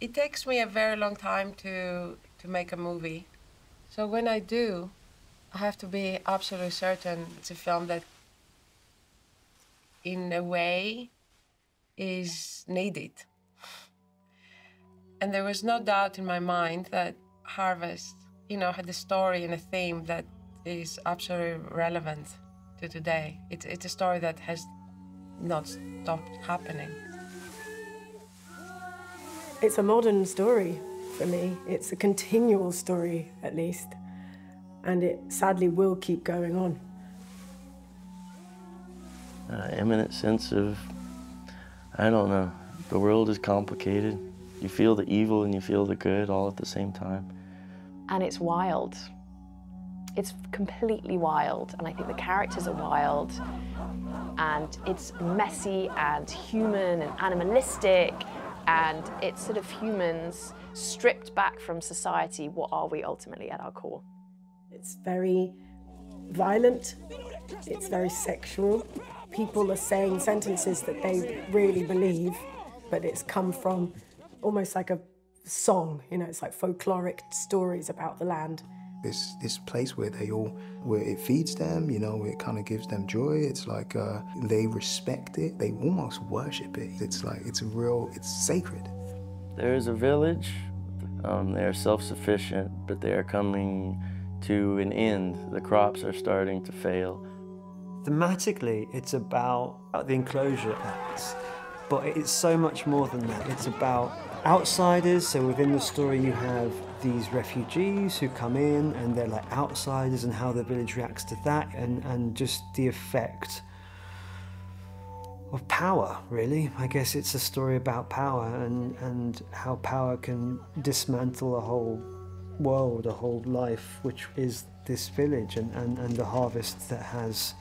It takes me a very long time to make a movie. So when I do, I have to be absolutely certain it's a film that, in a way, is needed. And there was no doubt in my mind that Harvest, you know, had a story and a theme that is absolutely relevant to today. It's a story that has not stopped happening. It's a modern story for me. It's a continual story, at least. And it sadly will keep going on. Eminent sense of, I don't know, the world is complicated. You feel the evil and you feel the good all at the same time. And it's wild. It's completely wild, and I think the characters are wild. And it's messy and human and animalistic, and it's sort of humans stripped back from society. What are we ultimately at our core? It's very violent, it's very sexual. People are saying sentences that they really believe, but it's come from almost like a song, you know, it's like folkloric stories about the land. This place where where it feeds them, you know, it kind of gives them joy. It's like they respect it, they almost worship it. It's like, it's sacred. There is a village, they are self-sufficient, but they are coming to an end. The crops are starting to fail. Thematically, it's about the enclosure acts, but it's so much more than that. It's about outsiders, so within the story you have these refugees who come in and they're like outsiders and how the village reacts to that, and just the effect of power, really. I guess it's a story about power and how power can dismantle a whole world, a whole life, which is this village and the harvest that has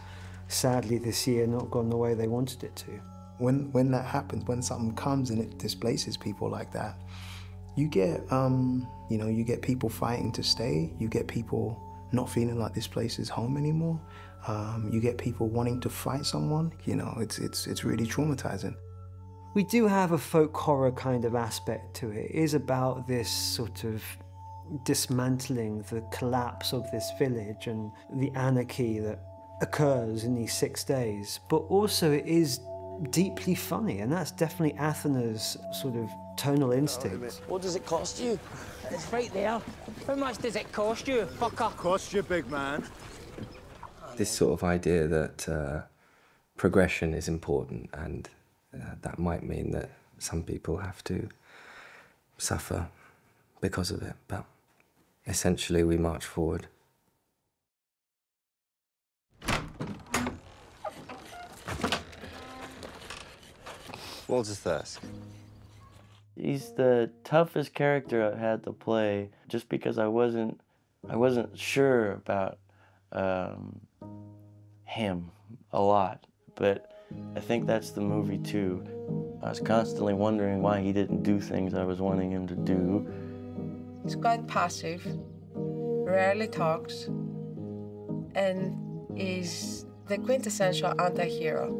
sadly this year not gone the way they wanted it to. When that happens, when something comes and it displaces people like that, you get, you know, you get people fighting to stay. You get people not feeling like this place is home anymore. You get people wanting to fight someone. You know, it's really traumatizing. We do have a folk horror kind of aspect to it. It is about this sort of dismantling the collapse of this village and the anarchy that occurs in these 6 days. But also it is deeply funny, and that's definitely Athena's sort of tonal instinct. What does it cost you? It's right there. How much does it cost you, fucker? Cost you, big man. This sort of idea that progression is important, and that might mean that some people have to suffer because of it, but essentially we march forward. Walter Thirsk. He's the toughest character I had to play, just because I wasn't sure about him a lot. But I think that's the movie too. I was constantly wondering why he didn't do things I was wanting him to do. He's quite passive, rarely talks, and is the quintessential anti-hero.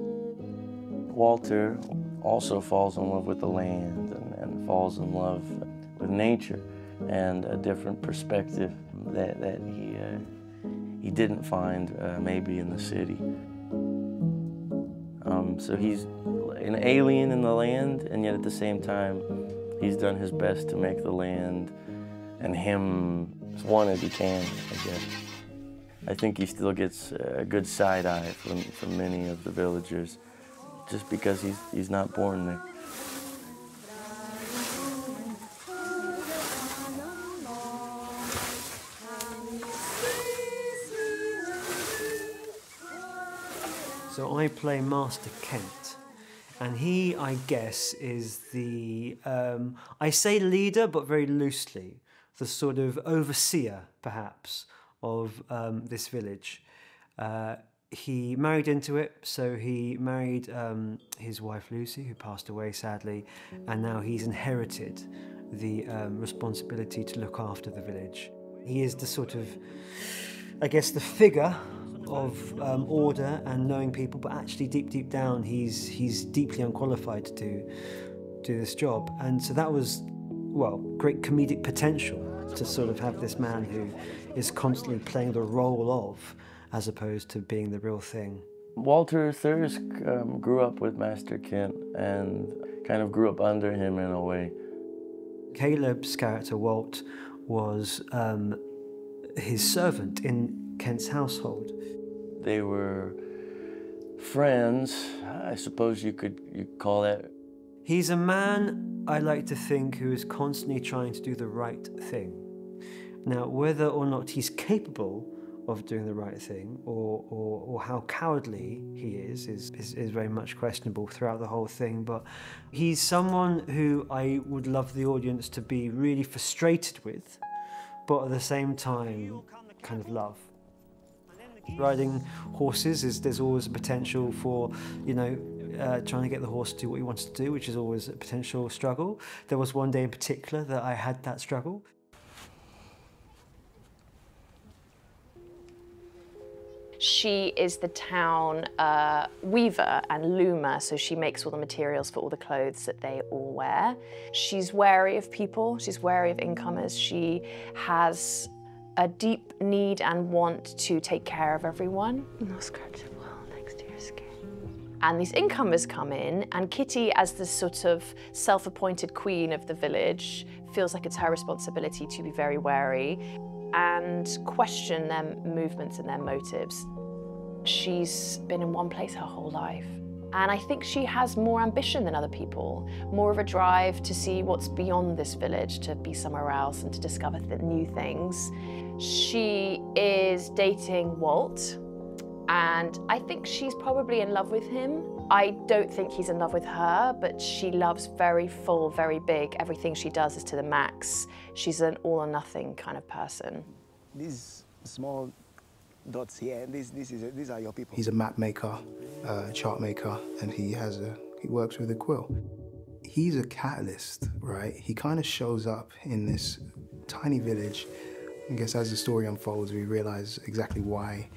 Walter also falls in love with the land and falls in love with nature and a different perspective that he didn't find maybe in the city. So he's an alien in the land, and yet at the same time he's done his best to make the land and him as one as he can, I guess. I think he still gets a good side eye from many of the villagers, just because he's not born there. So I play Master Kent, and he, I guess, is the, I say leader, but very loosely, the sort of overseer, perhaps, of this village. He married into it, so he married his wife Lucy, who passed away sadly, and now he's inherited the responsibility to look after the village. He is the sort of, I guess, the figure of order and knowing people, but actually deep down he's deeply unqualified to do this job. And so that was well, great comedic potential to sort of have this man who is constantly playing the role of, as opposed to being the real thing. Walter Thirsk grew up with Master Kent and kind of grew up under him in a way. Caleb's character, Walt, was his servant in Kent's household. They were friends, I suppose you could call that. He's a man, I like to think, who is constantly trying to do the right thing. Now, whether or not he's capable of doing the right thing, or how cowardly he is very much questionable throughout the whole thing, but he's someone who I would love the audience to be really frustrated with, but at the same time, kind of love. Riding horses, there's always a potential for, you know, trying to get the horse to do what he wants to do, which is always a potential struggle. There was one day in particular that I had that struggle. She is the town weaver and loomer, so she makes all the materials for all the clothes that they all wear. She's wary of people, she's wary of incomers. She has a deep need and want to take care of everyone. No scratchable next to your skin. And these incomers come in, and Kitty, as the sort of self-appointed queen of the village, feels like it's her responsibility to be very wary and question their movements and their motives. She's been in one place her whole life. And I think she has more ambition than other people, more of a drive to see what's beyond this village, to be somewhere else and to discover new things. She is dating Walt, and I think she's probably in love with him. I don't think he's in love with her, but she loves very full, very big. Everything she does is to the max. She's an all or nothing kind of person. These small dots here, these are your people. He's a map maker, chart maker, and he works with a quill. He's a catalyst, right? He kind of shows up in this tiny village. I guess as the story unfolds, we realize exactly why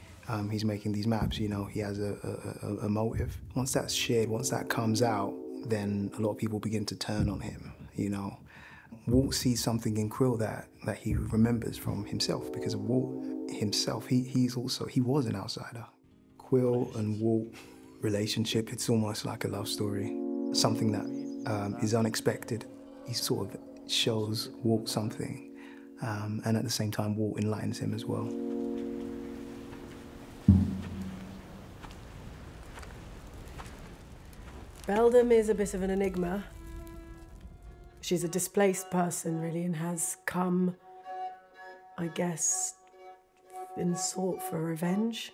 he's making these maps. You know, he has a motive. Once that's shared, once that comes out, then a lot of people begin to turn on him, you know. Walt sees something in Quill that he remembers from himself, because of Walt himself, he was an outsider. Quill and Walt relationship, it's almost like a love story, something that is unexpected. He sort of shows Walt something, and at the same time, Walt enlightens him as well. Beldam is a bit of an enigma. She's a displaced person, really, and has come, I guess, been sought for revenge,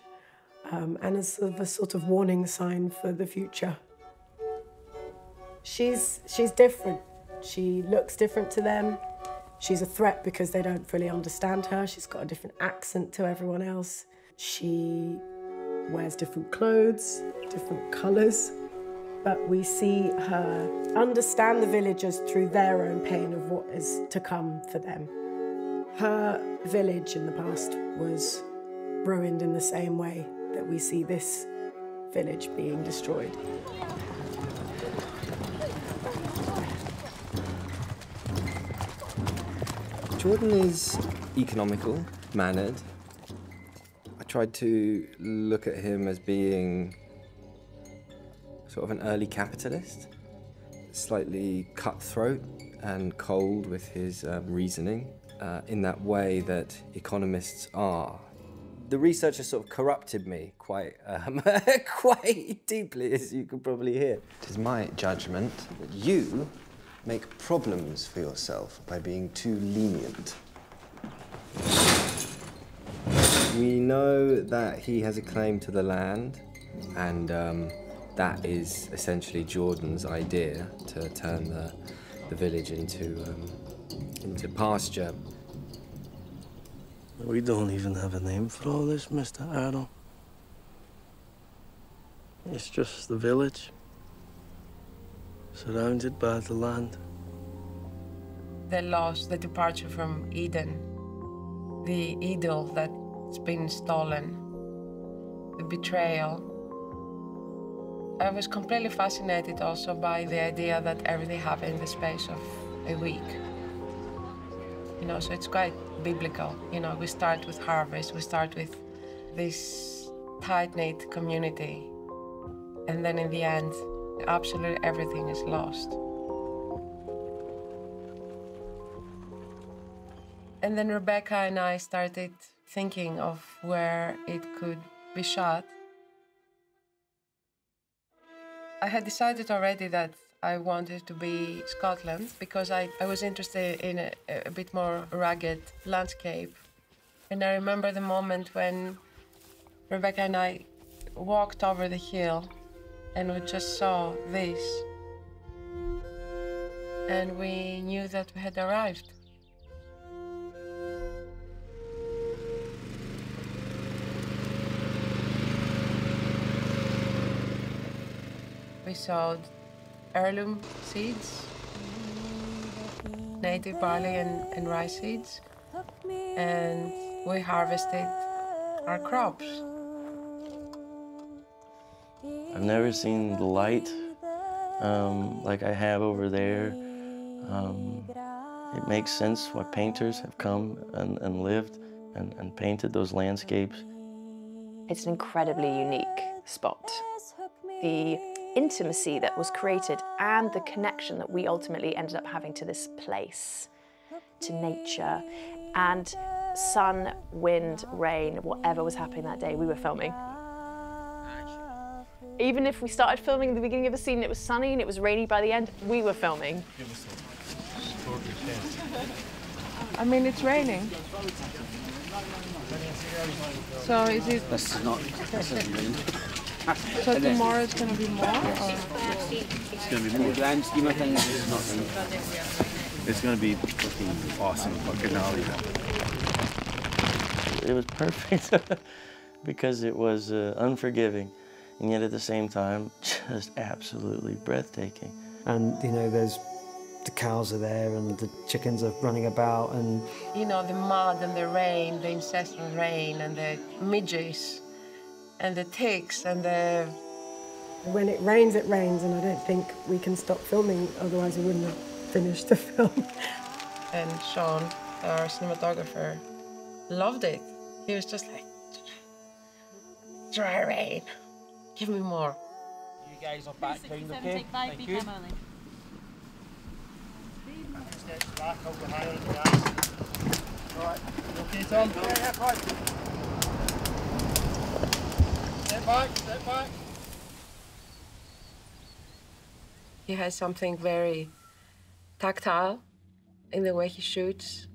and as a sort of warning sign for the future. She's different. She looks different to them. She's a threat because they don't fully understand her. She's got a different accent to everyone else. She wears different clothes, different colours. But we see her understand the villagers through their own pain of what is to come for them. Her village in the past was ruined in the same way that we see this village being destroyed. Jordan is economical, mannered. I tried to look at him as being sort of an early capitalist, slightly cutthroat and cold with his reasoning, in that way that economists are. The research has sort of corrupted me quite, quite deeply, as you could probably hear. It is my judgment that you make problems for yourself by being too lenient. We know that he has a claim to the land, and that is essentially Jordan's idea, to turn the village into pasture. We don't even have a name for all this, Mr. Arnold. It's just the village, surrounded by the land. The loss, the departure from Eden, the idol that's been stolen, the betrayal. I was completely fascinated also by the idea that everything happened in the space of a week. you know, so it's quite biblical. You know, we start with harvest, we start with this tight-knit community, and then in the end, absolutely everything is lost. And then Rebecca and I started thinking of where it could be shot. I had decided already that I wanted to be Scotland because I was interested in a bit more rugged landscape. And I remember the moment when Rebecca and I walked over the hill and we just saw this. And we knew that we had arrived. We sowed heirloom seeds, native barley and rice seeds, and we harvested our crops. I've never seen the light like I have over there. It makes sense why painters have come and lived and painted those landscapes. It's an incredibly unique spot. The intimacy that was created and the connection that we ultimately ended up having to this place, to nature, and sun, wind, rain, whatever was happening that day, we were filming. Even if we started filming at the beginning of the scene and it was sunny and it was rainy by the end, we were filming. I mean, it's raining. So is it... This isn't rain. So tomorrow it's going to be more? Or? It's going to be more. In the grand scheme of things, it's not rain. It's going to be fucking awesome, fucking gnarly. It was perfect because it was unforgiving, and yet at the same time, just absolutely breathtaking. And, you know, there's the cows are there and the chickens are running about and... You know, the mud and the rain, the incessant rain and the midges and the ticks and the... When it rains, and I don't think we can stop filming, otherwise we wouldn't have finished the film. And Sean, our cinematographer, loved it. He was just like, dry rain, give me more. You guys are back down, okay? Thank you. Back, I'll go higher on the gas. Alright, okay, Tom? Yeah, fine. Step back. He has something very tactile in the way he shoots.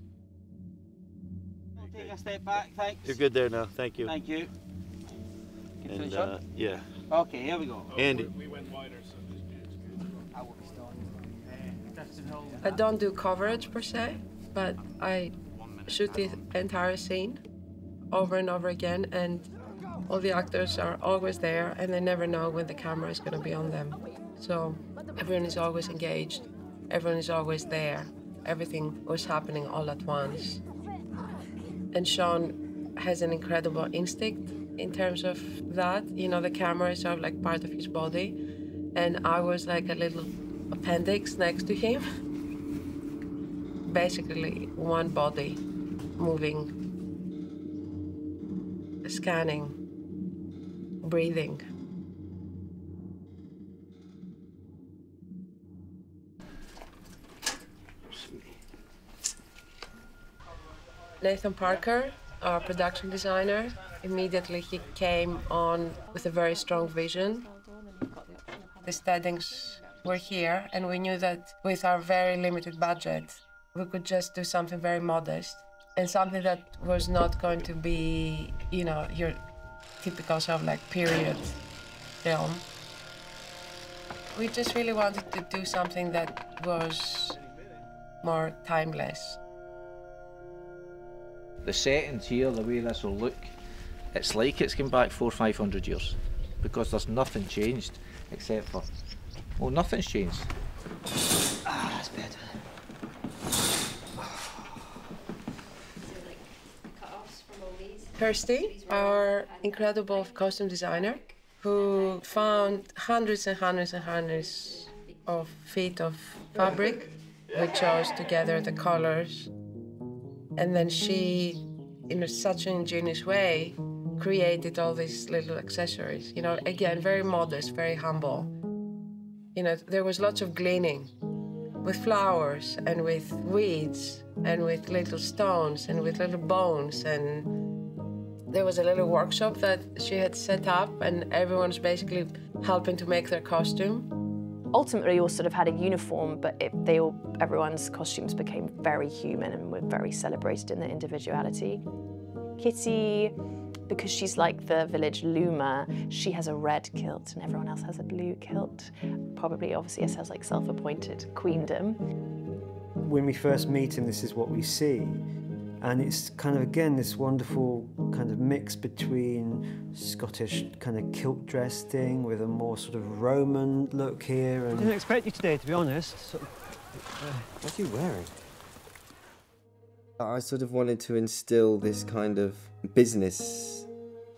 Take a step back, thanks. You're good there now, thank you. Thank you. And, yeah. Okay, here we go. Andy. We went wider, so I will be starting. I don't do coverage per se, but I shoot the entire scene over and over again, and all the actors are always there and they never know when the camera is going to be on them. So everyone is always engaged, everyone is always there, everything was happening all at once. And Sean has an incredible instinct in terms of that. You know, the camera is sort of like part of his body, and I was like a little appendix next to him. Basically, one body moving, scanning, breathing. Nathan Parker, our production designer, immediately he came on with a very strong vision. The settings were here, and we knew that with our very limited budget, we could just do something very modest and something that was not going to be, you know, your typical sort of like period film. We just really wanted to do something that was more timeless. The settings here, the way this will look, it's like it's gone back 400 or 500 years because there's nothing changed except for, well, nothing's changed. Ah, that's better. Kirsty, our incredible costume designer, who found hundreds and hundreds and hundreds of feet of fabric. We chose together the colors And then she, in such an ingenious way, created all these little accessories. You know, again, very modest, very humble. You know, there was lots of gleaning with flowers and with weeds and with little stones and with little bones. And there was a little workshop that she had set up, and everyone's basically helping to make their costume. Ultimately, we all sort of had a uniform, but everyone's costumes became very human and were very celebrated in their individuality. Kitty, because she's like the village loomer, she has a red kilt and everyone else has a blue kilt. Probably, obviously, as like self-appointed queendom. When we first meet him, this is what we see. And it's kind of, again, this wonderful kind of mix between Scottish kind of kilt dress thing with a more sort of Roman look here. And I didn't expect you today, to be honest. What are you wearing? I sort of wanted to instill this kind of business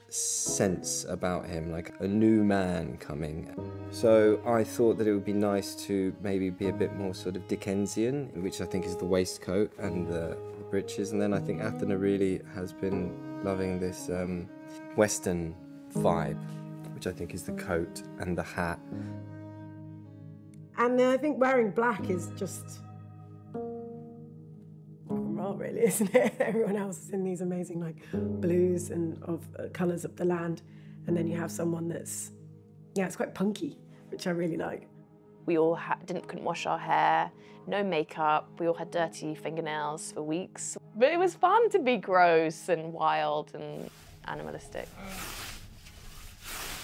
sense about him, like a new man coming. So I thought that it would be nice to maybe be a bit more sort of Dickensian, which I think is the waistcoat and the breeches. And then I think Athena really has been loving this Western vibe, which I think is the coat and the hat. And I think wearing black is just really, isn't it? Everyone else is in these amazing like blues and of colours of the land, and then you have someone that's, yeah, it's quite punky, which I really like. We all couldn't wash our hair, no makeup, we all had dirty fingernails for weeks. But it was fun to be gross and wild and animalistic.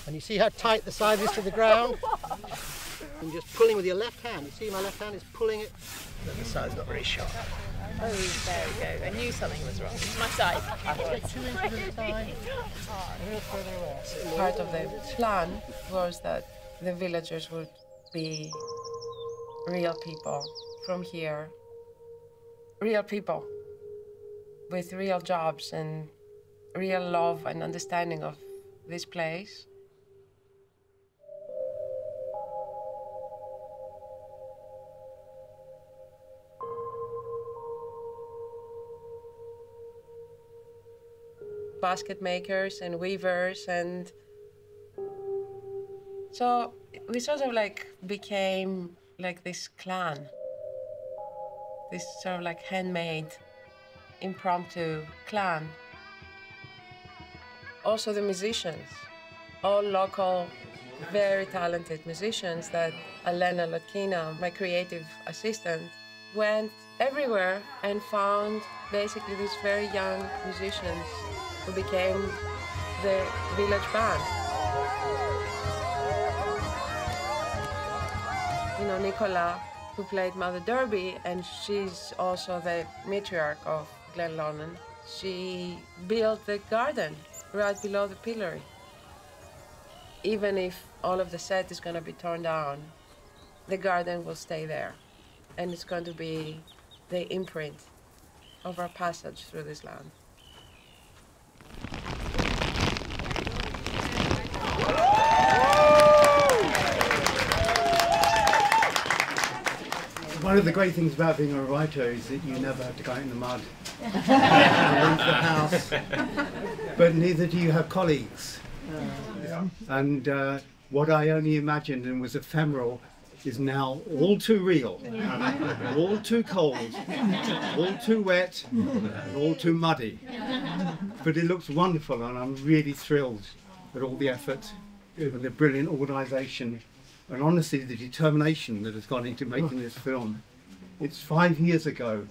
And you see how tight the side is to the ground? And just pulling with your left hand. You see my left hand is pulling it, but the side's not very sharp. Oh, there we go. I knew something was wrong. It's my side. 2 inches at a time, a little further away. Part of the plan was that the villagers would be real people from here. Real people with real jobs and real love and understanding of this place. Basket makers and weavers, and so we sort of like became like this clan, this sort of like handmade, impromptu clan. Also the musicians, all local, very talented musicians that Elena Lotkina, my creative assistant, went everywhere and found basically these very young musicians who became the village band. You know, Nicola, who played Mother Derby, and she's also the matriarch of Glenlonnan. She built the garden right below the pillory. Even if all of the set is going to be torn down, the garden will stay there. And it's going to be the imprint of our passage through this land. One of the great things about being a writer is that you never have to go out in the mud or leave the house, but neither do you have colleagues. And what I only imagined and was ephemeral is now all too real, all too cold, all too wet, and all too muddy. But it looks wonderful, and I'm really thrilled at all the effort, the brilliant organisation, and honestly the determination that has gone into making this film. It's 5 years ago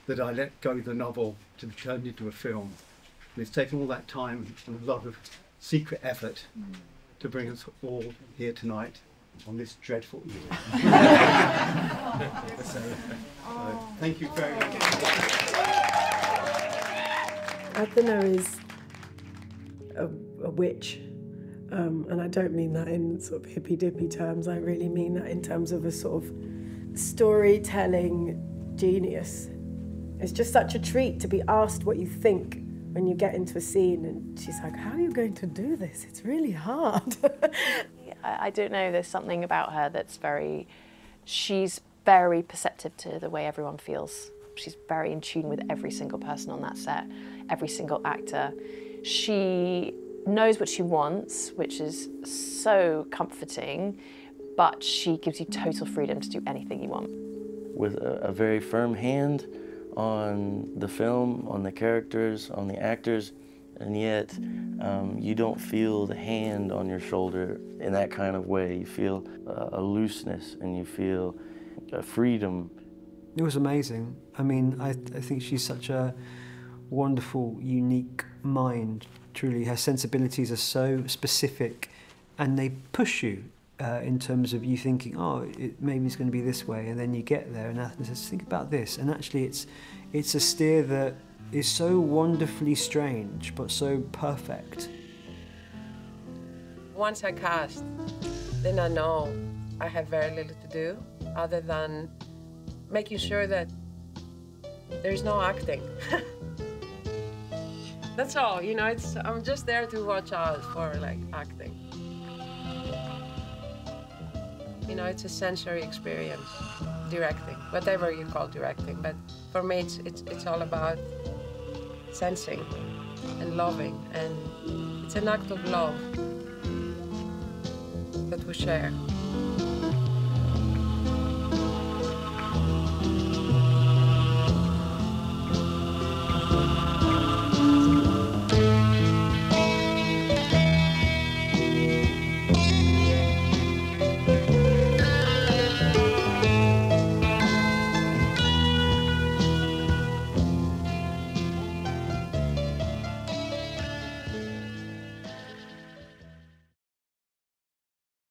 that I let go the novel to be turned into a film. And it's taken all that time and a lot of secret effort to bring us all here tonight on this dreadful evening. So, thank you very much. Athena is a witch. And I don't mean that in sort of hippy-dippy terms, I really mean that in terms of a sort of storytelling genius. It's just such a treat to be asked what you think when you get into a scene, and she's like, how are you going to do this? It's really hard. I don't know, there's something about her that's she's very perceptive to the way everyone feels She's very in tune with every single person on that set, every single actor. She knows what she wants, which is so comforting, but she gives you total freedom to do anything you want. With a very firm hand on the film, on the characters, on the actors, and yet you don't feel the hand on your shoulder in that kind of way. You feel a looseness and you feel a freedom. It was amazing. I mean, I think she's such a wonderful, unique mind, truly. Her sensibilities are so specific and they push you in terms of you thinking, oh, maybe it's going to be this way, and then you get there and Athena says, think about this, and actually it's a steer that is so wonderfully strange but so perfect. Once I cast, then I know I have very little to do other than making sure that there's no acting. That's all, you know, I'm just there to watch out for like acting. You know, it's a sensory experience, directing, whatever you call directing. But for me, it's all about sensing and loving, and it's an act of love that we share.